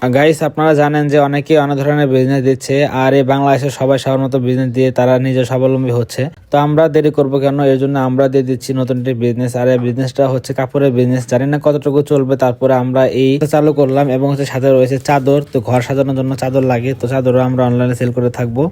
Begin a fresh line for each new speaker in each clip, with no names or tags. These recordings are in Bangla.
গাইস, আপনারা জানেন যে অনেকে অনেক ধরনের বিজনেস দিচ্ছে, আর এই বাংলাদেশে সবাই সবার মতো বিজনেস দিয়ে তারা নিজে স্বাবলম্বী হচ্ছে। তো আমরা দেরি করবো কেন? এর জন্য আমরা দিয়ে দিচ্ছি নতুন একটি বিজনেস। আর এই বিজনেসটা হচ্ছে কাপড়ের বিজনেস। জানি না কতটুকু চলবে, তারপরে আমরা এই চালু করলাম। এবং হচ্ছে সাথে রয়েছে চাদর। তো ঘর সাজানোর জন্য চাদর লাগে, তো চাদরও আমরা অনলাইনে সেল করে থাকবো।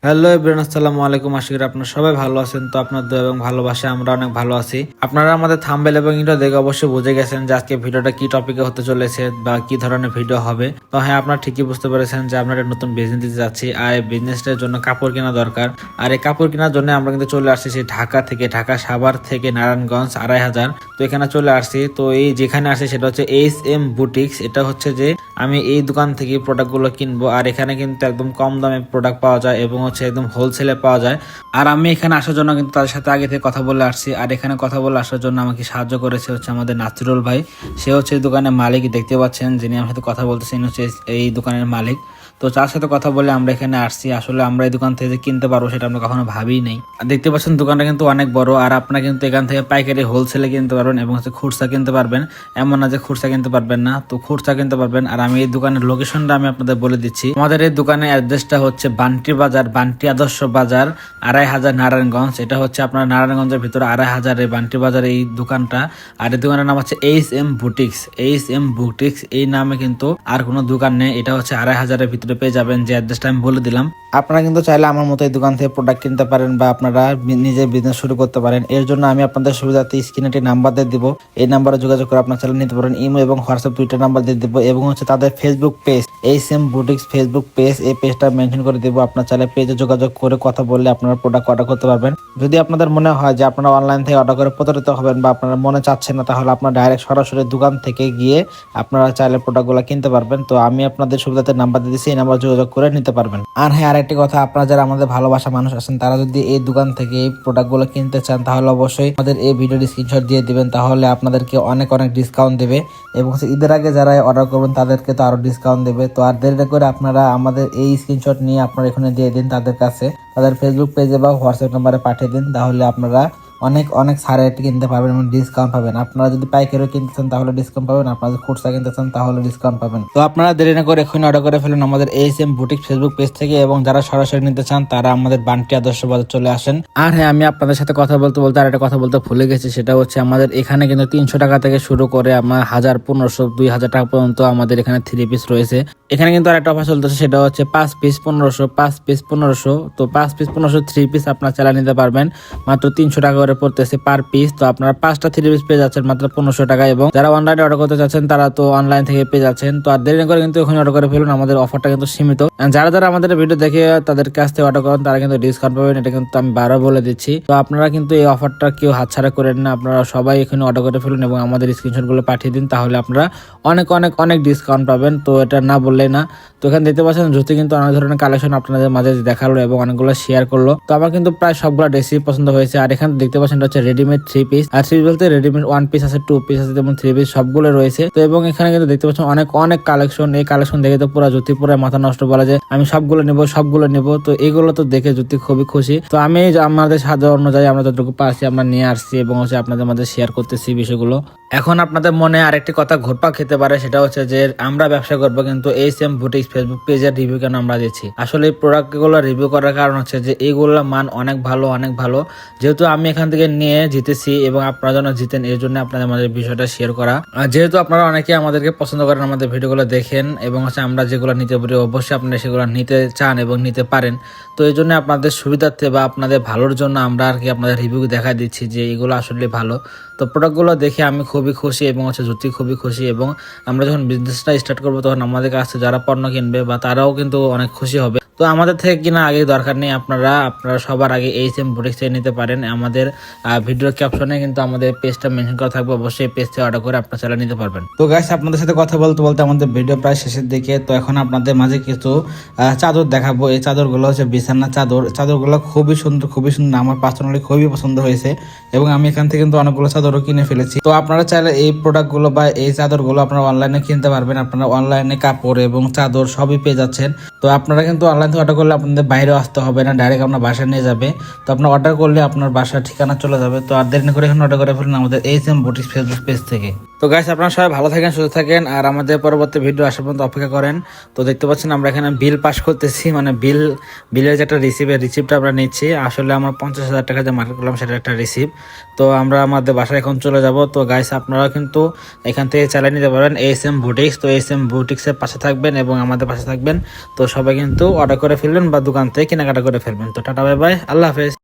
হ্যালো এভরিওয়ান, আসসালামু আলাইকুম। আশা করি আপনারা সবাই ভালো আছেন। তো আপনার দোয়া এবং ভালোবাসা আমরা অনেক ভালো আছি। আপনারা আমাদের থাম্বনেল এবং ইন্ট্রো দেখে অবশ্যই বুঝে গেছেন যে আজকে ভিডিওটা কি টপিকে হতে চলেছে বা কি ধরনের ভিডিও হবে। তো হ্যাঁ, আপনারা ঠিকই বুঝতে পেরেছেন যে আমরা একটা নতুন বিজনেস দিতে যাচ্ছি, আর এই বিজনেসটার জন্য কাপড় কেনা দরকার। আর এই কাপড় কেনার জন্য আমরা কিন্তু চলে আসছি সেই ঢাকা থেকে, ঢাকা সাভার থেকে নারায়ণগঞ্জ 2500। তো এখানে চলে আসছি। তো এই যেখানে আসছি সেটা হচ্ছে SM বুটিক্স। এটা হচ্ছে যে আমি এই দোকান থেকে প্রোডাক্টগুলো কিনবো। আর এখানে কিন্তু একদম কম দামে প্রোডাক্ট পাওয়া যায় এবং হচ্ছে একদম হোলসেলে পাওয়া যায়। আর আমি এখানে আসার জন্য কিন্তু তাদের সাথে আগে থেকে কথা বলে আসছি। আর এখানে কথা বলে আসার জন্য আমাকে সাহায্য করেছে হচ্ছে আমাদের নাসিরুল ভাই। সে হচ্ছে এই দোকানের মালিক, দেখতে পাচ্ছেন যিনি আমার সাথে কথা বলতেছেন হচ্ছে এই দোকানের মালিক। তো তার সাথে কথা বলে আমরা এখানে আসছি। আসলে আমরা এই দোকান থেকে কিনতে পারবো সেটা আমরা কখনো ভাবিই নাই। আর দেখতে পাচ্ছেন দোকানটা কিন্তু অনেক বড়। আর আপনারা কিন্তু এখান থেকে পাইকারি হোলসেলে কিনতে পারবেন এবং হচ্ছে খুচরা কিনতে পারবেন। এমন না যে খুচরা কিনতে পারবেন না, তো খুচরা কিনতে পারবেন। আর আমি এই দোকানের লোকেশনটা আমি আপনাদের বলে দিচ্ছি। আমাদের এই দোকানের অ্যাড্রেসটা হচ্ছে বান্টি বাজার, বান্টি আদর্শ বাজার, 2500 নারায়ণগঞ্জ। এটা হচ্ছে আপনার নারায়ণগঞ্জের ভিতরে 2500 বান্টি বাজার এই দোকানটা। আর এই দোকানের নাম হচ্ছে SM বুটিক্স। SM বুটিক্স এই নামে কিন্তু আর কোনো দোকান নেই। এটা হচ্ছে 2500 ভিতরে পেয়ে যাবেন, যে অ্যাড্রেসটা আমি বলে দিলাম। আপনারা কিন্তু চাইলে আমার মতো এই দোকান থেকে প্রোডাক্ট কিনতে পারেন বা আপনারা নিজে বিজনেস শুরু করতে পারেন। এর জন্য আমি আপনাদের সুবিধার্থে স্ক্রিনে একটি নাম্বার দিয়ে দিব। এই নাম্বারে যোগাযোগ করে আপনার চাইলে নিতে পারেন। ইমো এবং হোয়াটসঅ্যাপ দুইটা নাম্বার দিয়ে দিব। এবং হচ্ছে তাদের Facebook page SM boutiques Facebook page, এই পেজটা মেনশন করে দিব। আপনার চাইলে পেজে যোগাযোগ করে কথা বললে আপনারা প্রোডাক্ট অর্ডার করতে পারবেন। যদি আপনাদের মনে হয় যে আপনারা অনলাইন থেকে অর্ডার করে প্রতারিত হবেন বা আপনারা মনে চাচ্ছেন না, তাহলে আপনারা ডাইরেক্ট সরাসরি দোকান থেকে গিয়ে আপনারা চাইলে প্রোডাক্টগুলো কিনতে পারবেন। তো আমি আপনাদের সুবিধাতে নাম্বার দিয়ে দিচ্ছি, এই নাম্বার যোগাযোগ করে নিতে পারবেন। আর হ্যাঁ, আরেকটি কথা, আপনারা যারা আমাদের ভালোবাসা মানুষ আছেন তারা যদি এই দোকান থেকে এই প্রোডাক্টগুলো কিনতে চান, তাহলে অবশ্যই আমাদের এই ভিডিওর স্ক্রিনশট দিয়ে দিবেন। তাহলে আপনাদেরকে অনেক অনেক ডিসকাউন্ট দেবে। এবং ঈদের আগে যারা অর্ডার করবেন তাদেরকে তো আরো ডিসকাউন্ট দেবে। তো আর দেরি করে আপনারা আমাদের এই স্ক্রিনশট নিয়ে আপনারা এখানে দিয়ে দিন তাদের কাছে, তাদের ফেসবুক পেজে বা হোয়াটসঅ্যাপ নাম্বারে পাঠিয়ে দিন। তাহলে আপনারা অনেক অনেক ছাড়ে কিনতে পারবেন এবং ডিসকাউন্ট পাবেন। আপনারা যদি পাইকারি কিনতে চান তাহলে ডিসকাউন্ট পাবেন, আপনারা যদি খুচরা কিনতে চান তাহলে ডিসকাউন্ট পাবেন। তো আপনারা দেরি না করে এখনই অর্ডার করে ফেলুন আমাদের SM বুটিক ফেসবুক পেজ থেকে। এবং যারা সরাসরি নিতে চান তারা আমাদের বান্টি আদর্শ বাজার চলে আসেন। আর হ্যাঁ, আমি আপনাদের সাথে কথা বলতে বলতে আর একটা কথা বলতে ভুলে গেছি, সেটা হচ্ছে আমাদের এখানে কিন্তু 300 টাকা থেকে শুরু করে আমার 1000, 1500, 2000 টাকা পর্যন্ত আমাদের এখানে 3 পিস রয়েছে। এখানে কিন্তু আর একটা অফার চলতেছে, সেটা হচ্ছে 5 পিস 1500, 5 পিস 1500। তো 5 পিস 1500 3 পিস আপনারা চালা নিতে পারবেন। মাত্র 300 টাকা করে পড়তেছে পার পিস। তো আপনারা 5টা 3 পিস পেয়ে যাচ্ছেন মাত্র 1500 টাকা। এবং যারা অনলাইনে অর্ডার করতে চাচ্ছেন তারা তো অনলাইন থেকে পেয়ে যাচ্ছেন। তো আর দেরি না করে কিন্তু ওখানে অর্ডার করে ফেলুন, আমাদের অফারটা কিন্তু সীমিত। যারা যারা আমাদের ভিডিও দেখে তাদের কাছ থেকে অর্ডার করেন তারা কিন্তু ডিসকাউন্ট পাবেন, এটা কিন্তু আমি বারবার বলে দিচ্ছি। তো আপনারা কিন্তু এই অফারটা কেউ হাতছাড়া করেন না, আপনারা সবাই এখানে অর্ডার করে ফেলুন এবং আমাদের স্ক্রিনশট গুলো পাঠিয়ে দিন। তাহলে আপনারা অনেক অনেক অনেক ডিসকাউন্ট পাবেন। তো এটা না বললেই না। তো এখানে দেখতে পাচ্ছেন জুতি কিন্তু অনেক ধরনের কালেকশন আপনাদের মাঝে দেখালো এবং অনেকগুলো শেয়ার করলো। তো আমার কিন্তু প্রায় সবগুলো ড্রেসই পছন্দ হয়েছে। আর এখানে দেখতে পাচ্ছেন হচ্ছে রেডিমেড 3 পিস। আর 3 বলতে রেডিমেড 1 পিস আছে, 2 পিস আছে এবং 3 পিস সবগুলো রয়েছে। তো এবং এখানে কিন্তু দেখতে পাচ্ছেন অনেক অনেক কালেকশন। এই কালেকশন দেখে তো পুরো জ্যোতি পুরো মাথা নষ্ট, বলা যায় আমি সবগুলো নেবো। তো এগুলো তো দেখে জ্যোতি খুবই খুশি। তো আমি আমাদের সাধ্য অনুযায়ী আমরা যতটুকু পারছি আমরা নিয়ে আসছি এবং হচ্ছে আপনাদের মাঝে শেয়ার করতেছি বিষয়গুলো। এখন আপনাদের মনে আরেকটি কথা ঘুরপাক খেতে পারে, সেটা হচ্ছে যে আমরা ব্যবসা করবো কিন্তু SM বুটিক্স ফেসবুক পেজের রিভিউ কেন আমরা দিচ্ছি। আসলে এই প্রোডাক্টগুলো রিভিউ করার কারণ হচ্ছে যে এইগুলোর মান অনেক ভালো, অনেক ভালো। যেহেতু আমি এখান থেকে নিয়ে জিতেছি এবং আপনারা যেন জিতেন, এর জন্য আপনাদের আমাদের বিষয়টা শেয়ার করা। যেহেতু আপনারা অনেকে আমাদেরকে পছন্দ করেন, আমাদের ভিডিওগুলো দেখেন এবং হচ্ছে আমরা যেগুলো নিতে পারি অবশ্যই আপনারা সেগুলো নিতে চান এবং নিতে পারেন। তো এই জন্য আপনাদের সুবিধার্থে বা আপনাদের ভালোর জন্য আমরা আর কি আপনাদের রিভিউ দেখা দিচ্ছি যে এগুলো আসলে ভালো। তো প্রোডাক্টগুলো দেখে আমি খুবই খুশি এবং হচ্ছে জ্যোতি খুবই খুশি। এবং আমরা যখন বিজনেসটা স্টার্ট করবো তখন আমাদের কাছে যারা পণ্য কিনবে বা তারাও কিন্তু অনেক খুশি হবে। তো আমাদের থেকে কিনা আগে দরকার নেই, আপনারা সবার আগে SM বুটিক্স থেকে নিতে পারেন। আমাদের ভিডিওর ক্যাপশনে কিন্তু আমাদের পেজটা মেনশন করা থাকবে, অবশ্যই পেজ থেকে অর্ডার করে আপনারা চালিয়ে নিতে পারবেন। তো গাইস, আপনাদের সাথে কথা বলতে বলতে আমাদের ভিডিও প্রায় শেষের দিকে। তো এখন আপনাদের মাঝে কিছু চাদর দেখাবো। এই চাদরগুলো হচ্ছে বিছানা চাদর। চাদরগুলো খুবই সুন্দর, খুবই সুন্দর, আমার পার্সোনালি খুবই পছন্দ হয়েছে এবং আমি এখান থেকে কিন্তু অনেকগুলো চাদরও কিনে ফেলেছি। তো আপনারা চাইলে এই প্রোডাক্টগুলো বা এই চাদরগুলো আপনারা অনলাইনে কিনতে পারবেন। আপনারা অনলাইনে কাপড় এবং চাদর সবই পেয়ে যাচ্ছেন। তো আপনারা কিন্তু অনলাইন অনলাইন থেকে অর্ডার করলে আপনাদের বাইরেও আসতে হবে না, ডাইরেক্ট আপনার বাসায় নিয়ে যাবে। তো আপনার অর্ডার করলে আপনার বাসার ঠিকানা চলে যাবে। তো আর দেরি না করে এখন অর্ডার করে ফেলুন আমাদের এইচএম বুটিক্স ফেসবুক পেজ থেকে। তো গাইস আপনারা সবাই ভালো থাকেন, সুস্থ থাকেন, আর আমাদের পরবর্তী ভিডিও আসার পর্যন্ত অপেক্ষা করেন। তো দেখতে পাচ্ছেন আমরা এখানে বিল পাস করতেছি, মানে বিলের যে একটা রিসিপ্টটা আমরা নিচ্ছি। আসলে আমরা 50,000 টাকা যে মার্কেট করলাম সেটা একটা রিসিপ্ট। তো আমরা আমাদের বাসায় এখন চলে যাব। তো গাইস আপনারা কিন্তু এখান থেকে চালিয়ে নিতে পারেন এইচএম বুটিক্স। তো এইচএম বুটিক্সের পাশে থাকবেন এবং আমাদের পাশে থাকবেন। তো সবাই কিন্তু অর্ডার করে ফেলবেন বা দোকান থেকে কেনাকাটা করে ফেলবেন। তো টাটা বাই বাই, আল্লাহ হাফেজ।